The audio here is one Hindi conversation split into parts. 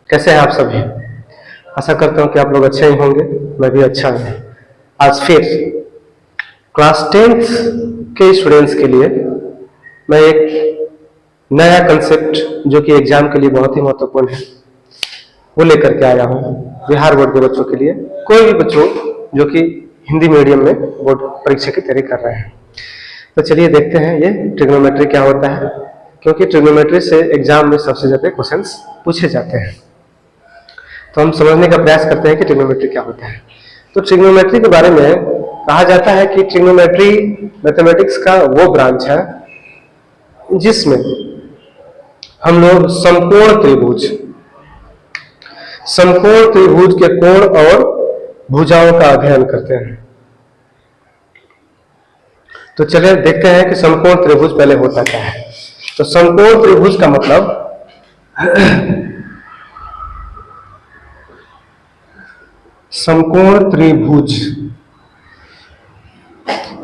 कैसे हैं आप सभी? आशा करता हूं कि आप लोग अच्छे ही होंगे, मैं भी अच्छा हूं। आज फिर क्लास 10th के स्टूडेंट्स के लिए मैं एक नया कंसेप्ट जो कि एग्जाम के लिए बहुत ही महत्वपूर्ण है वो लेकर के आया हूं। बिहार बोर्ड के बच्चों के लिए, कोई भी बच्चों जो कि हिंदी मीडियम में बोर्ड परीक्षा की तैयारी कर रहे हैं। तो चलिए देखते हैं ये ट्रिग्नोमेट्री क्या होता है, क्योंकि ट्रिग्नोमेट्री से एग्जाम में सबसे ज्यादा क्वेश्चंस पूछे जाते हैं। तो हम समझने का प्रयास करते हैं कि ट्रिग्नोमेट्री क्या होता है। तो ट्रिग्नोमेट्री के बारे में कहा जाता है कि ट्रिग्नोमेट्री मैथमेटिक्स का वो ब्रांच है जिसमें हम लोग समकोण त्रिभुज के कोण और भुजाओं का अध्ययन करते हैं। तो चलिए देखते हैं कि समकोण त्रिभुज पहले होता क्या है। तो समकोण त्रिभुज का मतलब समकोण त्रिभुज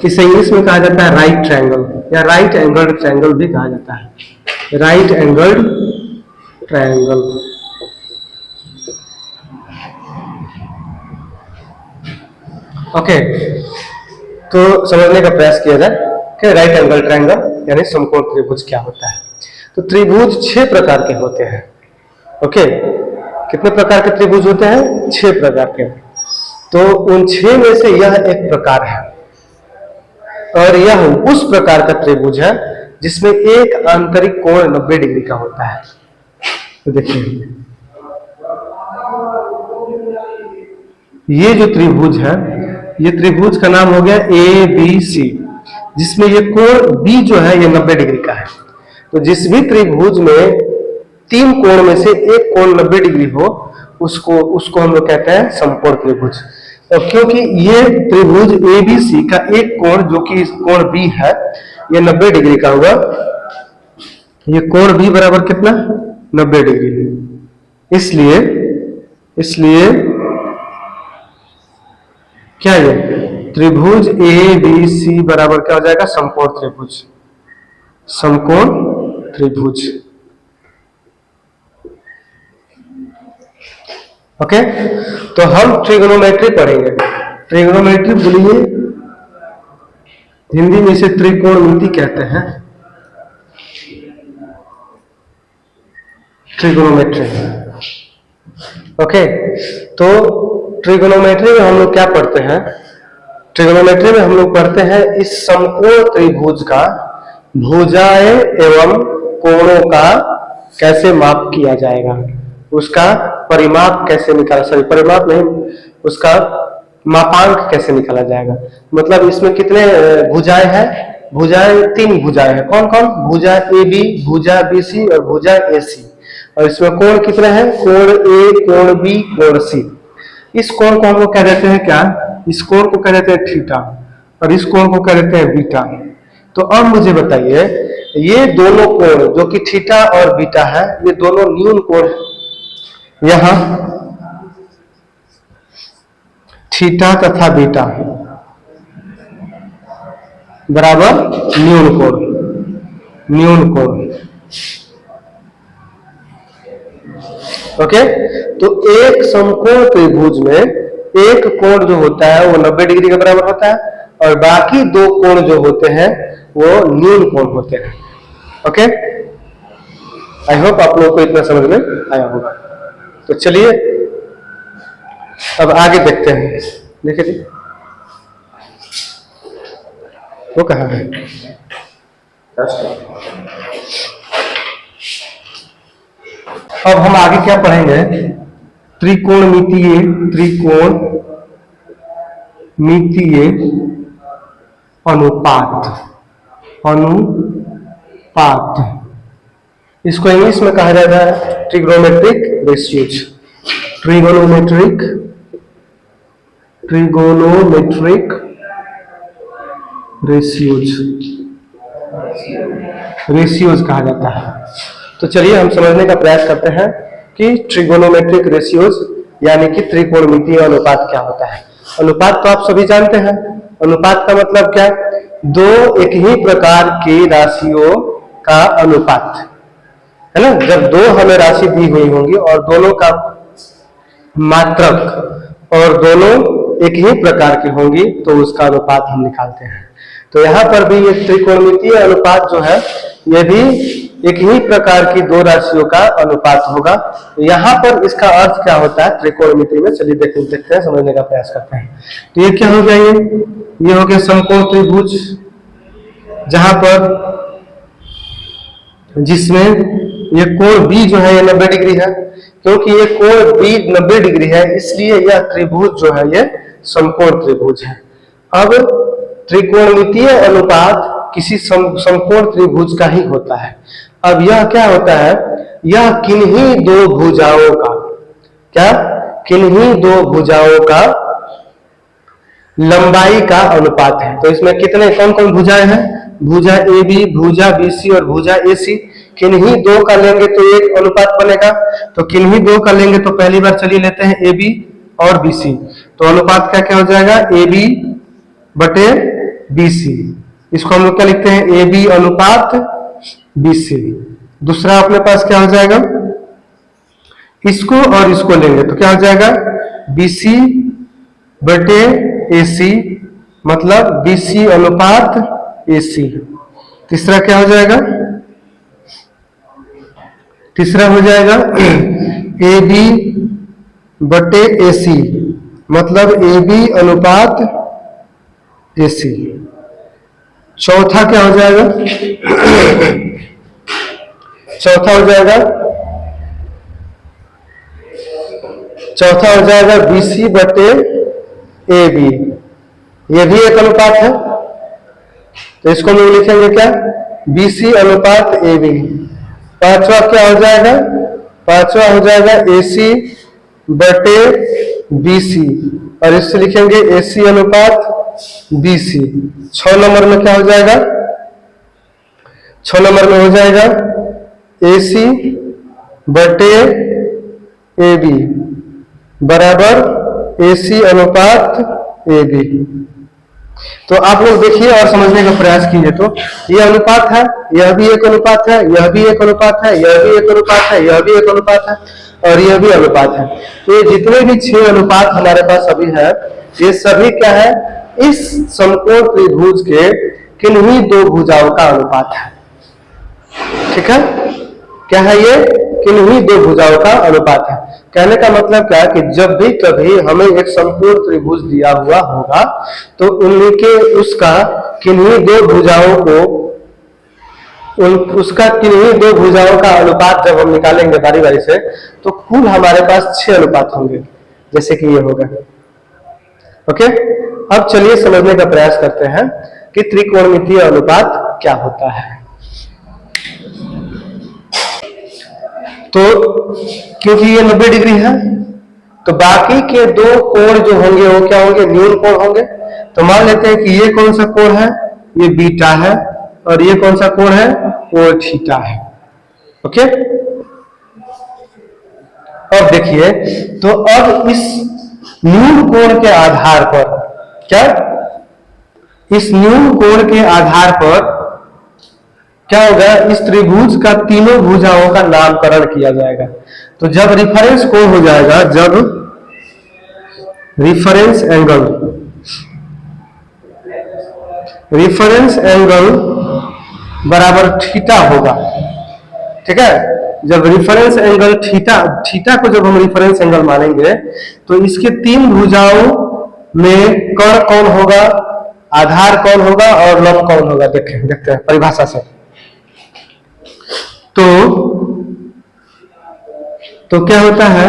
इसे इंग्लिश में कहा जाता है राइट ट्रायंगल या राइट एंगल्ड ट्रायंगल भी कहा जाता है। Right angled triangle. ओके, तो समझने का प्रयास किया जाए कि राइट एंगल ट्रायंगल यानी समकोण त्रिभुज क्या होता है। तो त्रिभुज 6 प्रकार के होते हैं। ओके, कितने प्रकार के त्रिभुज होते हैं? 6 प्रकार के। तो उन 6 में से यह एक प्रकार है और यह उस प्रकार का त्रिभुज है जिसमें एक आंतरिक कोण 90 डिग्री का होता है। तो देखिए ये जो त्रिभुज है, ये त्रिभुज का नाम हो गया ABC, जिसमें ये कोण B जो है ये 90 डिग्री का है। तो जिस भी त्रिभुज में 3 कोण में से एक कोण 90 डिग्री हो उसको हम लोग कहते हैं समकोण त्रिभुज। और क्योंकि ये त्रिभुज ABC का एक कोण जो कि कोण B है ये 90 डिग्री का होगा, ये कोण B बराबर कितना? 90 डिग्री। इसलिए क्या ये त्रिभुज ABC बराबर क्या हो जाएगा? समकोण त्रिभुज। समकोण त्रिभुज। ओके, तो हम ट्रिग्नोमेट्री पढ़ेंगे। ट्रिग्नोमेट्री बोलिए, हिंदी में इसे त्रिकोणमिति कहते हैं। ट्रिग्नोमेट्री। ओके, तो ट्रिग्नोमेट्री में हम लोग क्या पढ़ते हैं? ट्रिग्नोमेट्री में हम लोग पढ़ते हैं इस समकोण त्रिभुज का भुजाएं एवं कोणों का कैसे माप किया जाएगा, उसका परिमाप कैसे परिमाप नहीं, उसका मापांक कैसे निकाला जाएगा। मतलब इसमें कितने भुजाएं हैं? भुजाएं 3 भुजाएं हैं। कौन कौन? भुजा AB, भुजा BC और भुजा AC। और इसमें कोण कितने हैं? कोण A, कोण B, कोण C। इस कोण को हम लोग कह देते हैं क्या? इस कोण को कह देते हैं थीटा और इस कोण को कह देते हैं बीटा। तो अब मुझे बताइए, ये दोनों कोण जो कि थीटा और बीटा है, ये दोनों न्यून कोण है। यहां थीटा तथा बीटा बराबर न्यून कोण। ओके, तो एक समकोण त्रिभुज में एक कोण जो होता है वो 90 डिग्री के बराबर होता है और बाकी 2 कोण जो होते हैं वो न्यून कोण होते हैं। ओके, आई होप आप लोगों को इतना समझ में आया होगा। तो चलिए अब आगे देखते हैं। देखिए जी, वो कहाँ है? अब हम आगे क्या पढ़ेंगे? त्रिकोणमितीय अनुपात। इसको इंग्लिश में कहा जाता है ट्रिग्नोमेट्रिक रेशियोज। ट्रिगोनोमेट्रिक रेशियोज कहा जाता है। तो चलिए हम समझने का प्रयास करते हैं कि ट्रिगोनोमेट्रिक रेशियोज यानी कि त्रिकोणमितीय अनुपात क्या होता है। अनुपात तो आप सभी जानते हैं। अनुपात का मतलब क्या? 2 एक ही प्रकार की राशियों का अनुपात। है ना। जब दो हमें राशि दी हुई होंगी और दोनों का मात्रक और दोनों एक ही प्रकार की होंगी तो उसका अनुपात हम निकालते हैं। तो यहाँ पर भी ये त्रिकोणमितीय अनुपात जो है ये भी एक ही प्रकार की दो राशियों का अनुपात होगा। यहाँ पर इसका अर्थ क्या होता है त्रिकोणमिति में, चलिए देखते हैं, समझने का प्रयास करते हैं। तो ये क्या हो गया, ये हो गया समकोण त्रिभुज, जहां पर जिसमें ये कोण B जो है ये 90 डिग्री है। क्योंकि ये कोण B 90 डिग्री है इसलिए यह त्रिभुज जो है ये समकोण त्रिभुज है। अब त्रिकोणमितीय अनुपात किसी समकोण त्रिभुज का ही होता है। अब यह क्या होता है, यह किन्हीं दो भुजाओं का, क्या, किन्हीं दो भुजाओं का लंबाई का अनुपात है। तो इसमें कितने कौन कौन भुजाएं हैं, भुजा AB, भुजा BC और भुजा AC। किन्हीं दो का लेंगे तो एक अनुपात बनेगा, तो किन्हीं दो का लेंगे तो पहली बार चलिए लेते हैं AB और BC। तो अनुपात क्या क्या हो जाएगा, AB बटे BC। इसको हम लोग क्या लिखते हैं, AB अनुपात BC। दूसरा अपने पास क्या हो जाएगा, इसको और इसको लेंगे तो क्या हो जाएगा, BC बटे AC, मतलब BC अनुपात AC। तीसरा क्या हो जाएगा, तीसरा हो जाएगा AB बटे AC, मतलब AB अनुपात AC। चौथा क्या हो जाएगा, चौथा हो जाएगा BC बटे AB। ये भी एक अनुपात है तो इसको हम लिखेंगे क्या, BC अनुपात AB। पांचवा क्या हो जाएगा, पांचवा हो जाएगा AC बटे BC और इससे लिखेंगे AC अनुपात BC। 6 नंबर में क्या हो जाएगा, 6 नंबर में हो जाएगा AC बटे AB बराबर AC अनुपात AB। तो आप लोग देखिए और समझने का प्रयास कीजिए। तो ये अनुपात है, यह भी एक अनुपात है, यह भी एक अनुपात है, यह भी एक अनुपात है, यह भी एक अनुपात है और यह भी अनुपात है। तो ये जितने भी 6 अनुपात हमारे पास अभी है ये सभी क्या है, इस समकोण त्रिभुज के किन्हीं दो भुजाओं का अनुपात है। ठीक है, क्या है ये, किन्हीं दो भुजाओं का अनुपात है। कहने का मतलब क्या है कि जब भी कभी हमें एक समकोण त्रिभुज दिया हुआ होगा तो उनके उसका किन्हीं दो भुजाओं को उसका किन्हीं दो भुजाओं का अनुपात जब हम निकालेंगे बारी बारी से तो कुल हमारे पास 6 अनुपात होंगे, जैसे कि ये होगा। ओके, अब चलिए समझने का प्रयास करते हैं कि त्रिकोणमितीय अनुपात क्या होता है। तो क्योंकि ये 90 डिग्री है तो बाकी के दो कोण जो होंगे वो क्या होंगे, न्यून कोण होंगे। तो मान लेते हैं कि ये कौन सा कोण है, ये बीटा है और ये कौन सा कोण है, वो थीटा है। ओके, अब देखिए, तो अब इस न्यून कोण के आधार पर क्या, इस न्यून कोण के आधार पर क्या होगा, इस त्रिभुज का तीनों भुजाओं का नामकरण किया जाएगा। तो जब रिफरेंस कोण हो जाएगा, जब रिफरेंस एंगल बराबर थीटा होगा। ठीक है, जब रिफरेंस एंगल थीटा को जब हम रिफरेंस एंगल मानेंगे तो इसके तीन भुजाओं में कर्ण कौन होगा, आधार कौन होगा और लंब कौन होगा। देखते हैं परिभाषा से। तो क्या होता है,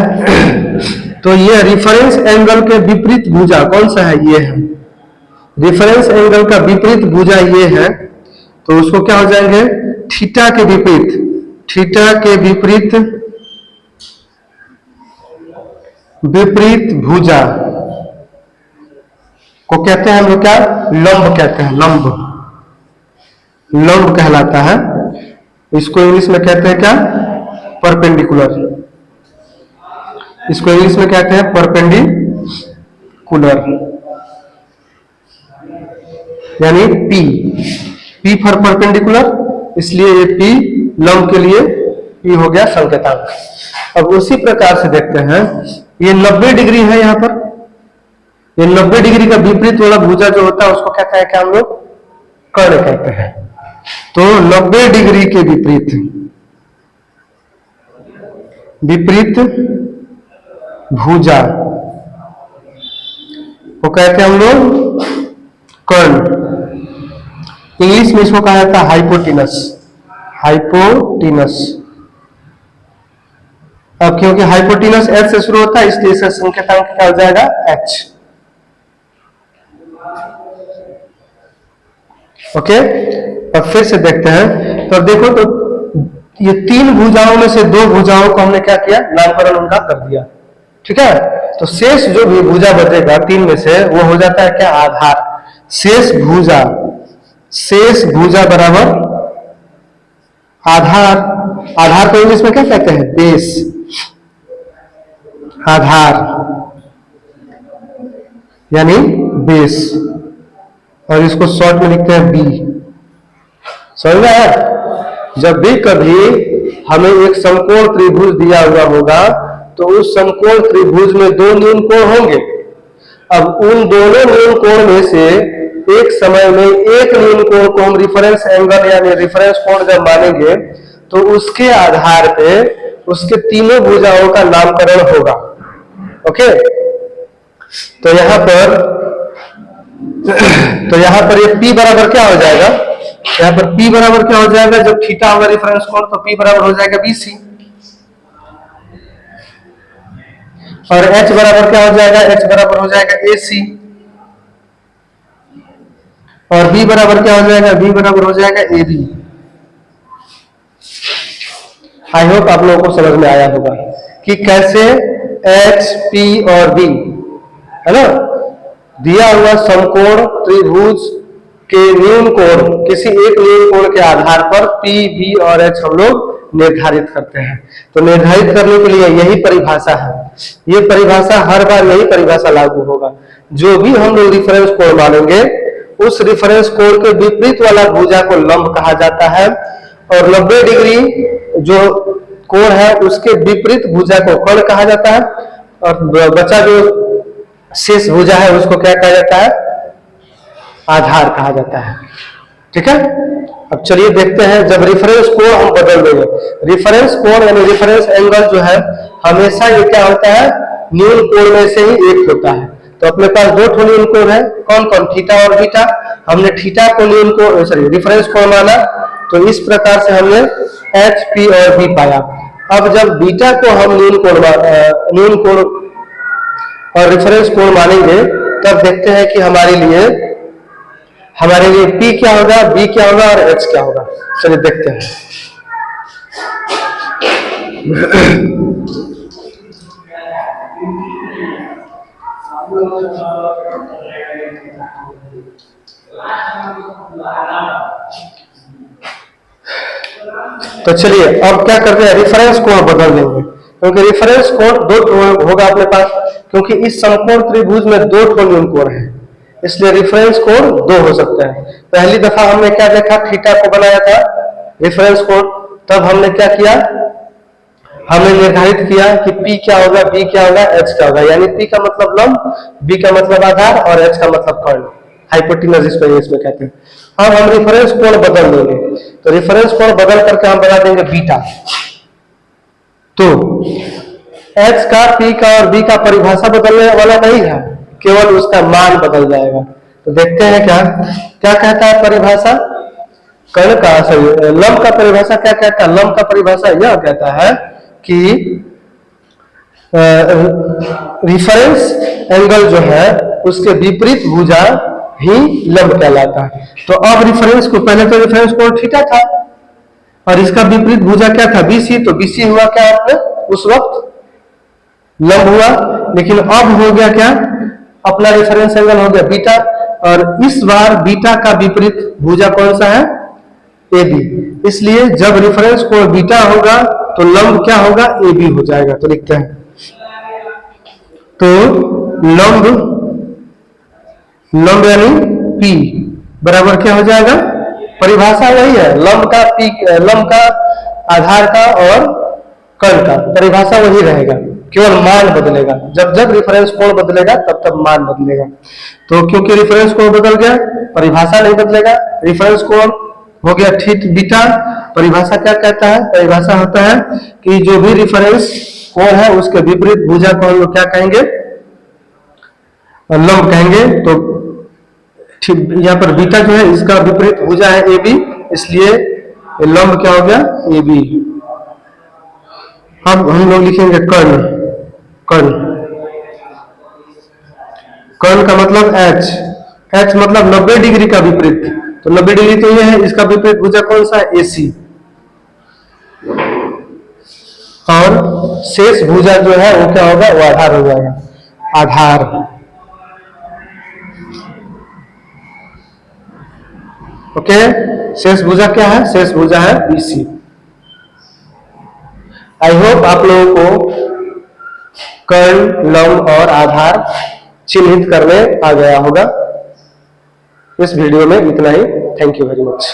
तो ये रिफरेंस एंगल के विपरीत भुजा कौन सा है, ये है रिफरेंस एंगल का विपरीत भुजा, ये है। तो उसको क्या हो जाएंगे, थीटा के विपरीत भुजा को कहते हैं हम लोग क्या, लंब कहते हैं, लंब कहलाता है। इसको इंग्लिश में कहते हैं क्या, परपेंडिकुलर। इसको इंग्लिश में कहते हैं परपेंडिकुलर, यानी P फॉर परपेंडिकुलर, इसलिए ये P लंब के लिए P हो गया संकेतांक। अब उसी प्रकार से देखते हैं, ये 90 डिग्री है यहाँ पर, ये 90 डिग्री का विपरीत वाला भुजा जो होता है उसको क्या कहते हैं हम लोग, कर्ण कहते हैं। तो 90 डिग्री के विपरीत भुजा वो कहते हैं हम लोग कर्ण। इंग्लिश में इसको कहा जाता है हाइपोटिनस, हाइपोटिनस। अब क्योंकि हाइपोटिनस H से शुरू होता है इसलिए इसका संकेतांक क्या हो जाएगा, H। ओके, अब फिर से देखते हैं। तो देखो, तो ये 3 भुजाओं में से 2 भुजाओं को हमने क्या किया, नामकरण उनका कर दिया, ठीक है। तो शेष जो भी भुजा बचेगा 3 में से वो हो जाता है क्या, आधार। शेष भुजा बराबर आधार। आधार को इंग्लिश में क्या कहते हैं, बेस, आधार यानी बेस, और इसको शॉर्ट में लिखते हैं बी। समझ में आया? जब भी कभी हमें एक समकोण त्रिभुज दिया हुआ होगा तो उस समकोण त्रिभुज में 2 न्यून कोण होंगे। अब उन दोनों न्यून कोण में से एक समय में एक न्यून कोण को हम रिफरेंस एंगल यानी रिफरेंस कोण जब मानेंगे तो उसके आधार पे उसके तीनों भुजाओं का नामकरण होगा। ओके, तो यहां पर ये P बराबर क्या हो जाएगा, यहाँ पर P बराबर क्या हो जाएगा, जब थीटा होगा रिफरेंस कोण तो P बराबर हो जाएगा BC, और H बराबर क्या हो जाएगा, H बराबर हो जाएगा AC, और B बराबर क्या हो जाएगा, B बराबर हो जाएगा AB। आई होप आप लोगों को समझ में आया होगा कि कैसे H, P और B है ना, दिया हुआ समकोण त्रिभुज के न्यून कोण, किसी एक न्यून कोण के आधार पर P, B और H हम लोग निर्धारित करते हैं। तो निर्धारित करने के लिए यही परिभाषा है, ये परिभाषा हर बार यही परिभाषा लागू होगा। जो भी हम लोग रिफरेंस कोण मानेंगे उस रिफरेंस कोण के विपरीत वाला भुजा को लंब कहा जाता है, और 90 डिग्री जो कोण है उसके विपरीत भुजा को कर्ण कहा जाता है, और बचा जो शेष भुजा है उसको क्या कहा जाता है, आधार कहा जाता है। ठीक है, अब चलिए देखते हैं जब रिफरेंस कोण हम बदल देंगे। रिफरेंस कोण यानी रिफरेंस एंगल जो है हमेशा ये क्या होता है, न्यून कोण में से ही एक होता है। तो अपने पास 2 न्यून कोण है, कौन कौन, थीटा और बीटा। हमने थीटा को न्यून कोण सॉरी रिफरेंस कोण माना, तो इस प्रकार से हमने H, P और B पाया। अब जब बीटा को हम न्यून कोण और रिफरेंस कोण मानेंगे तब देखते हैं कि हमारे लिए P क्या होगा, B क्या होगा और H क्या होगा। चलिए देखते हैं। तो चलिए अब क्या करते हैं, रिफरेंस कोण बदल देंगे, क्योंकि रिफरेंस कोण 2 होगा अपने पास, क्योंकि इस समकोण त्रिभुज में 2 न्यून कोण है, इसलिए रिफरेंस कोण 2 हो सकता है। पहली दफा हमने क्या देखा, थीटा को बनाया था रिफरेंस कोण, तब हमने क्या किया, हमने निर्धारित किया कि P क्या होगा, B क्या होगा, H क्या होगा। यानी P का मतलब लंब, B का मतलब आधार और H का मतलब कर्ण, हाइपोटेन्यूज इसमें कहते हैं। अब हम रिफरेंस कोण बदल देंगे, तो रिफरेंस कोण बदल करके हम बना देंगे बीटा। तो H का, P का और B का परिभाषा बदलने वाला नहीं है, केवल उसका मान बदल जाएगा। तो देखते हैं क्या कहता है परिभाषा, कर्ण का सही लंब का परिभाषा क्या कहता है। लंब का परिभाषा यह कहता है कि रिफरेंस एंगल जो है उसके विपरीत भुजा ही लंब कहलाता है। तो अब रिफरेंस को, पहले तो रिफरेंस कोण थीटा था और इसका विपरीत भुजा क्या था, BC। तो BC हुआ क्या आपने उस वक्त, लंब हुआ। लेकिन अब हो गया क्या, अपना रेफरेंस एंगल हो गया बीटा, और इस बार बीटा का विपरीत भुजा कौन सा है, AB। इसलिए जब रेफरेंस कोण बीटा होगा तो लंब क्या होगा, AB हो जाएगा। तो लिखते हैं, तो लंब यानी P बराबर क्या हो जाएगा, परिभाषा वही है, लंब का आधार का और कर्ण का, परिभाषा वही रहेगा, केवल मान बदलेगा। जब जब रिफरेंस कोण बदलेगा तब तब मान बदलेगा। तो क्योंकि रिफरेंस कोण बदल गया, परिभाषा नहीं बदलेगा। रिफरेंस कोण हो गया थीटा बीटा, परिभाषा क्या कहता है, परिभाषा होता है कि जो भी रिफरेंस कोण है उसके विपरीत भुजा को हम लोग क्या कहेंगे, लंब कहेंगे। तो यहाँ पर बीटा जो है इसका विपरीत भुजा है ए बी, इसलिए लंब क्या हो गया, ए बी। अब हम लोग लिखेंगे कर्ण। कर्ण, कर्ण का मतलब एच, एच मतलब 90 डिग्री का विपरीत। तो 90 डिग्री तो ये है, इसका विपरीत भुजा कौन सा है, एसी। और शेष भुजा जो है वो क्या होगा, वो आधार हो जाएगा, आधार। ओके, शेष भुजा क्या है, शेष भुजा है बीसी। आई होप आप लोगों को कर्ण, लंब और आधार चिन्हित करने आ गया होगा। इस वीडियो में इतना ही। Thank you very much.